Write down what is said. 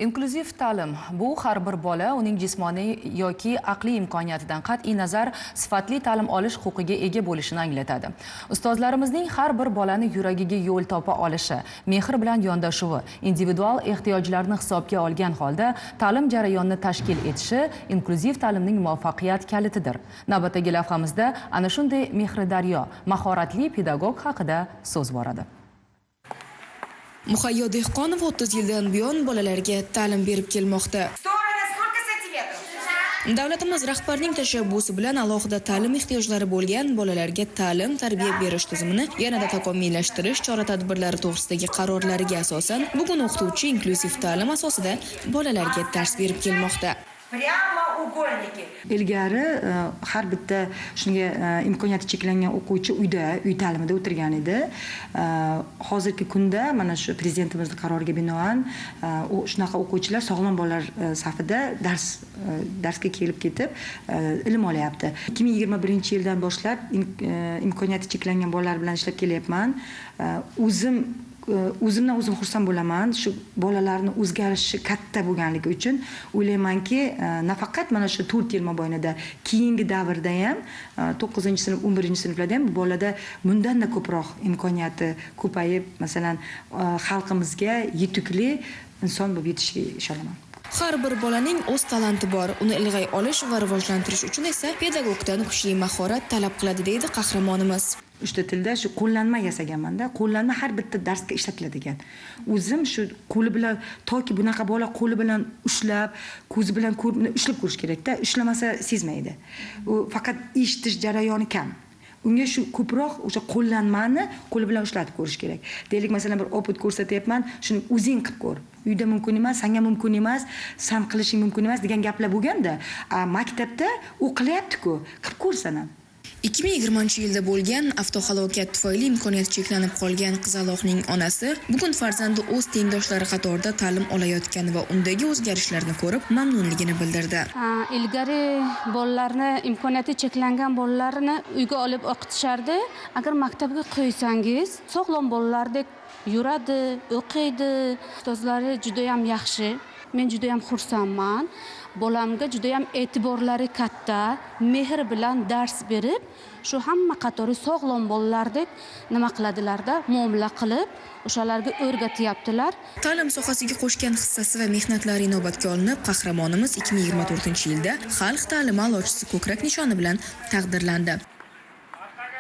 Inklyuziv ta'lim bu har bir bola uning jismoniy yoki aqliy imkoniyatidan qat'iy nazar sifatli ta'lim olish huquqiga ega bo'lishini anglatadi. Ustozlarimizning har bir bolani yuragiga yo'l topa olishi, mehr bilan yondashuvi, individual ehtiyojlarni hisobga olgan holda ta'lim jarayonini tashkil etishi inklyuziv ta'limning muvaffaqiyat kalitidir. Navbatdagi lavhamizda ana shunday mehridaryo, mahoratli pedagog haqida so'z boradi. Muhayyo Dehqonov 30 yildan buyon bolalarga ta'lim berib kelmoqda. Davlatimiz rahbarining tashabbusi bilan alohida ta'lim ehtiyojlari bo'lgan bolalarga ta'lim, tarbiya berish tizimini yanada takomillashtirish chora-tadbirlari to'g'risidagi qarorlariga asosan bugun o'qituvchi inklyuziv ta'lim asosida bolalarga dars berib kelmoqda. Ilgari har bitta shunga imkoniyati cheklangan o'quvchi uy ta'limida o'tirgan edi. Hozirgi kunda mana shu prezidentimizning qaroriga binoan shunaqa o'quvchilar sog'lom bolalar safida darsga kelib ketib ilm olyapti. 2021-yildan boshlab imkoniyati cheklangan bolalar bilan ishlab kelyapman. O'zimdan o'zim xursand bo'laman. Shu bolalarni o'zgarishi katta bo'lganligi uchun o'ylaymanki, nafaqat mana shu 4 yil mobaynida, keyingi davrda ham 9-sinf, 11-sinflarda ham bu bolada bundan-da ko'proq imkoniyati ko'payib, masalan, xalqimizga yetukli inson bo'lib yetishiga ishonaman. Har bir bolaning o'z talanti bor. Uni ilg'ay olish va rivojlantirish uchun esa pedagogdan kuchli mahorat talab qiladi, deydi qahramonimiz. Uchta tilda shu qo'llanma yasaganman-da. Qo'llanma har bitta darsga ishlatiladigan. O'zim shu qo'li bilan toki bunaqa bola qo'li bilan ushlab, ko'zi bilan ushlab ko'rish kerak-da. Ushlamasa sezmaydi. U faqat eshitish jarayoni kam. Unga shu ko'proq o'sha qo'llanmani qo'li bilan ushlatib ko'rish kerak. Deylik, masalan, bir opit ko'rsatyapman, shuni o'zing qilib ko'r. Uyda mumkin emas, senga mumkin emas, san qilishing mumkin emas degan gaplar bo'lganda, maktabda u qilyapti-ku, qilib ko'rsan ham. 2020-yilda bo'lgan avtohalokat tufayli imkoniyati cheklanib qolgan qizaloqning onasi bugun farzandi o'z tengdoshlari qatorida ta'lim olayotgani va undagi o'zgarishlarni ko'rib mamnunligini bildirdi. Ilgari bolalarni, imkoniyati cheklangan bolalarni uyga olib o'qitishardi. Agar maktabga qo'ysangiz, sog'lom bolalardek yuradi, o'qiydi. Ustozlari juda ham yaxshi. Men juda ham xursandman. Bolamga juda ham e'tiborlari katta, mehr bilan dars berib, shu hamma qatori sog'lom bolalardek nima qiladilarda, muomala qilib, o'shalarga o'rgatyaptilar. Ta'lim sohasiga qo'shgan hissasi va mehnatlari inobatga olinib, qahramonimiz 2024-yilda xalq ta'limi a'lochisi ko'krak nishoni bilan taqdirlandi.